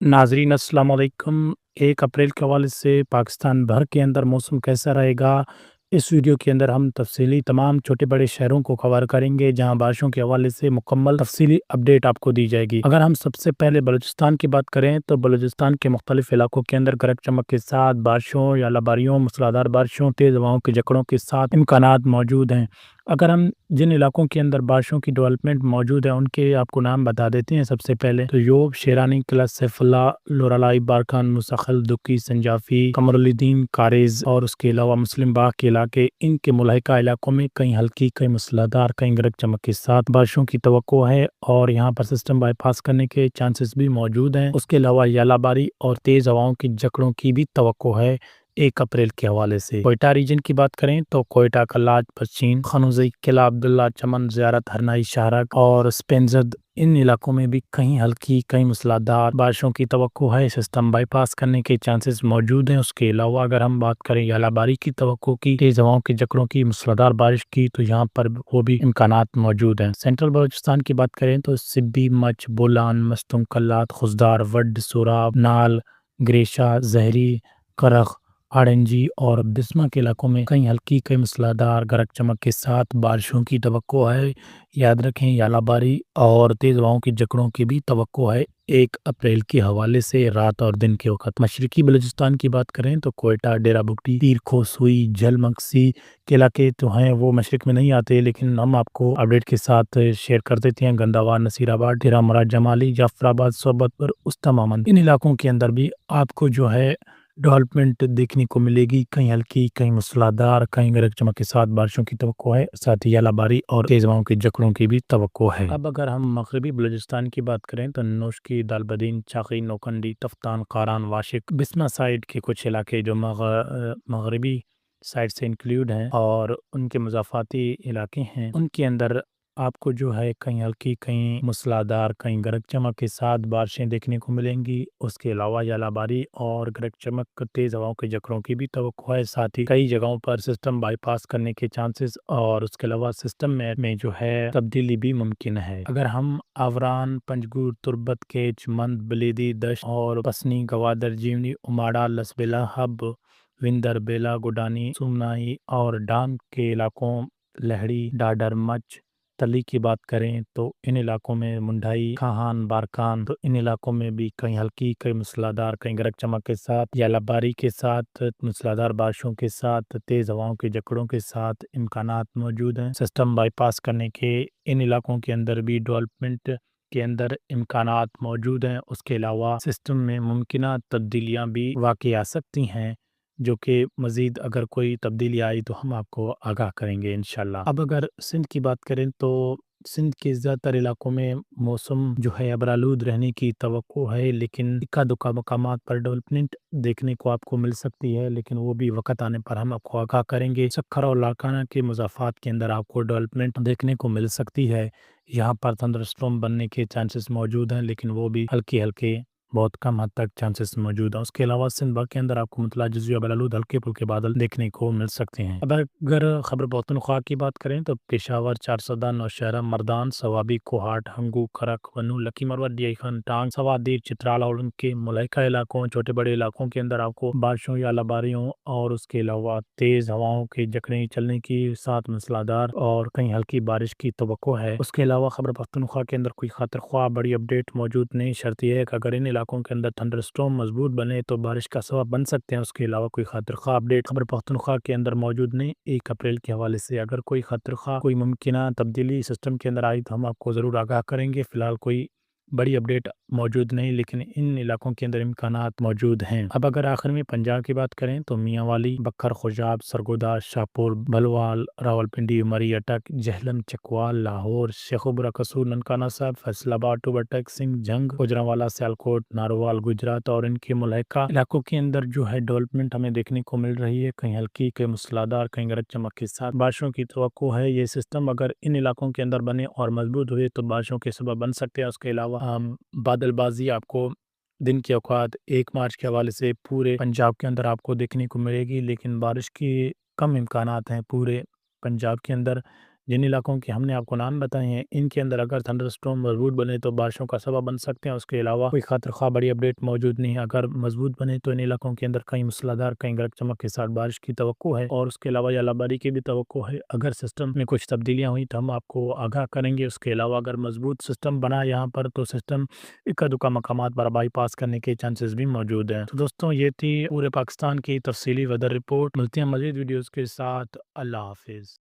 नाज़रीन अस्सलाम वालेकुम। 1 अप्रैल के हवाले से पाकिस्तान भर के अंदर मौसम कैसा रहेगा? इस वीडियो के अंदर हम तफ़सीली तमाम छोटे-बड़े शहरों को कवर करेंगे, जहां बारिशों के हवाले से मुकम्मल तफ़सीली अपडेट आपको दी जाएगी। अगर हम सबसे पहले बलूचिस्तान की बात करें, तो बलूचिस्तान के मुख्तलिफ इलाकों के अंदर गरज चमक के साथ बारिशों या लबारियों, मूसलाधार बारिशों, तेज़ हवाओं की झकड़ों के साथ इम्कानात मौजूद हैं। अगर हम जिन इलाकों के अंदर बारिशों की डेवलपमेंट मौजूद है, उनके आपको नाम बता देते हैं। सबसे पहले तो योब, शेरानी, क्लस, सैफुल्ला, लोरालाई, बारकान, मुसखल, दुकी, संजाफी, कमरुद्दीन, कारिज और उसके अलावा मुस्लिम बाग के इलाके, इनके मुल्हिका इलाकों में कहीं हल्की, कहीं मूसलाधार, कहीं गरज चमक के साथ बारिशों की तवक्को है और यहाँ पर सिस्टम बाईपास करने के चांसेस भी मौजूद हैं। उसके अलावा यालाबारी और तेज़ हवाओं की झकड़ों की भी तवक्को है 1 अप्रैल के हवाले से। कोयटा रीजन की बात करें तो कोयटा, कल्लाच, पश्चिम, खनूज़ी, किला अब्दुल्ला, चमन, ज़ियारत, हरनाई, शाहरग और स्पेंज़द, इन इलाकों में भी कहीं हल्की, कहीं मूसलाधार बारिशों की तवक्को है। सिस्टम बाईपास करने के चांसेस मौजूद हैं। उसके अलावा अगर हम बात करें यालाबारी की तवक्को की, तेज़ हवाओं की झकड़ों की, मूसलाधार बारिश की, तो यहाँ पर वो भी इम्कानात मौजूद हैं। सेंट्रल बलूचिस्तान की बात करें तो सिब्बी, मच, बोलान, मस्तूम, कल्लात, खुजदार, वड, सोराब, नाल, ग्रेशा, जहरी, करख, आड़ंजी और बिस्मा के इलाकों में कहीं हल्की, कहीं मूसलाधार गरज चमक के साथ बारिशों की तवक्को है। याद रखें, यालाबारी और तेज़ हवाओं की झकड़ों की भी तवक्को है 1 अप्रैल के हवाले से रात और दिन के वक़्त। मशरकी बलूचिस्तान की बात करें तो कोयटा, डेरा बुगटी, पीर खोसुई, झलमक्सी के इलाके तो हैं, वो मशरक में नहीं आते, लेकिन हम आपको अपडेट के साथ शेयर कर देते हैं। गंदावार, नसीराबाद, डेरा मुराद जमाली, जाफराबाद, सोबतपुर, उस्तामामंद, इन इलाकों के अंदर भी आपको जो है डेवलपमेंट देखने को मिलेगी। कहीं हल्की, कहीं मूसलाधार, कहीं गरज चमक के साथ बारिशों की तवक्को है। साथ ही यालाबारी और तेज़ हवाओं की झकड़ों की भी तवक्को है। अब अगर हम मगरबी बलूचिस्तान की बात करें तो नोशकी, दालबदीन, चाकी, नौकंडी, तफ्तान, कारान, वाशिक, बिस्मा साइड के कुछ इलाके जो मगरबी साइड से इंक्लूड हैं और उनके मुज़ाफ़ाती इलाके हैं, उनके अंदर आपको जो है कहीं हल्की, कहीं मूसलाधार, कहीं गरज चमक के साथ बारिशें देखने को मिलेंगी। उसके अलावा यालाबारी और गरज चमक, तेज़ हवाओं के झकड़ों की भी तवक्को है। साथ ही कई जगहों पर सिस्टम बाईपास करने के चांसेस और उसके अलावा सिस्टम में जो है तब्दीली भी मुमकिन है। अगर हम आवरान, पंजगुर, तुर्बत, केच, मंद, बलीदी, दश और पसनी, गवादर, जीवनी, उमाड़ा, लसबेला, हब, विंदर, बेला, गुडानी, सुमनाई और डांग के इलाकों, लहड़ी, डाडर, मच, तली की बात करें तो इन इलाकों में मुंडाई, खाहान, बारकान, तो इन इलाकों में भी कहीं हल्की, कहीं मूसलाधार, कहीं गरज चमक के साथ, यालाबारी के साथ, मूसलाधार बारिशों के साथ, तेज़ हवाओं के झकड़ों के साथ इम्कानात मौजूद हैं। सिस्टम बाईपास करने के इन इलाकों के अंदर भी डेवलपमेंट के अंदर इम्कानात मौजूद हैं। उसके अलावा सिस्टम में मुमकिना तब्दीलियाँ भी वाक़ई आ सकती हैं, जो कि मज़ीद अगर कोई तब्दीली आई तो हम आपको आगाह करेंगे इंशाल्लाह। अब अगर सिंध की बात करें तो सिंध के ज़्यादातर इलाकों में मौसम जो है अबरालूद रहने की तवक्को है, लेकिन इक्का-दुक्का मकामात पर डेवलपमेंट देखने को आपको मिल सकती है, लेकिन वो भी वक़्त आने पर हम आपको आगाह करेंगे। सक्खर और लारकाना के मुज़ाफ़ात के अंदर आपको डेवलपमेंट देखने को मिल सकती है। यहाँ पर थंडरस्टॉर्म बनने के चांसेस मौजूद हैं, लेकिन वो भी हल्के-हल्के, बहुत कम हद तक चांसेस मौजूद हैं। उसके अलावा सिंध बाग के अंदर आपको मुतला जज़िया बलालूद हल्के-फुल्के बादल देखने को मिल सकते हैं। अब अगर खैबर पख्तूनख्वा की बात करें तो पेशावर, चारसदा, नौशहरा, मर्दान, सवाबी, कोहाट, हंगू, खरक, वनू, लकी मरवा, डियाईखान, टांग, सवादीर, चित्राल और उनके मुलाइका इलाकों, छोटे बड़े इलाकों के अंदर आपको बारिशों या लबारियों और उसके अलावा तेज़ हवाओं के झकड़े चलने की साथ मूसलाधार और कहीं हल्की बारिश की तवक्को है। उसके अलावा खैबर पख्तूनख्वा के अंदर कोई खातिर ख्वाह बड़ी अपडेट मौजूद नहीं। शर्त यह है कि अगर इन इलाकों के अंदर थंडरस्टॉर्म मजबूत बने तो बारिश का सबब बन सकते हैं। उसके अलावा कोई खातिर ख्वाह अपडेट खैबर पख्तूनख्वा के अंदर मौजूद नहीं 1 अप्रैल के हवाले से। अगर कोई खातिर ख्वाह, कोई मुमकिना तब्दीली सिस्टम के अंदर आई तो हम आपको ज़रूर आगाह करेंगे। फिलहाल कोई बड़ी अपडेट मौजूद नहीं, लेकिन इन इलाकों के अंदर इम्कानात मौजूद हैं। अब अगर आखिर में पंजाब की बात करें तो मियांवाली, बक्खर, खुजाब, सरगोदा, शाहपुर, भलवाल, रावलपिंडी, उमरी, अटक, जहलम, चकवाल, लाहौर, शेखुपुरा, कसूर, ननकाना साहब, फैसलाबाद, टूबरटक, सिंह, जंग, गुजरांवाला, सियालकोट, नारोवाल, गुजरात और इनके मुल्हिका इलाकों के अंदर जो है डेवलपमेंट हमें देखने को मिल रही है। कहीं हल्की, कहीं मूसलाधार, कहीं गरज चमक के साथ बारिशों की तवक्को है। ये सिस्टम अगर इन इलाकों के अंदर बने और मजबूत हुए तो बारिशों के सबब बन सकते हैं। उसके अलावा बादलबाजी आपको दिन के औकात 1 मार्च के हवाले से पूरे पंजाब के अंदर आपको देखने को मिलेगी, लेकिन बारिश के कम इम्कानात हैं पूरे पंजाब के अंदर। جن علاقوں کے ہم نے آپ کو نام بتائے ہیں ان کے اندر اگر تھنڈر اسٹارم مضبوط بنے تو بارشوں کا سبب بن سکتے ہیں۔ اس کے علاوہ کوئی خاطر خواہ بڑی اپڈیٹ موجود نہیں ہے۔ اگر مضبوط بنے تو ان علاقوں کے اندر کہیں موسلادھار کہیں گرج چمک کے ساتھ بارش کی توقع ہے، اور اس کے علاوہ یا باری کی بھی توقع ہے۔ اگر سسٹم میں کچھ تبدیلیاں ہوئی تو ہم آپ کو آگاہ کریں گے۔ اس کے علاوہ اگر مضبوط سسٹم بنا یہاں پر تو سسٹم اکا دکا مقامات پر بائی پاس کرنے کے چانسز بھی موجود ہیں۔ تو دوستوں یہ تھی پورے پاکستان کی تفصیلی ویدر رپورٹ۔ ملتے ہیں مزید ویڈیوز کے ساتھ۔ اللہ حافظ۔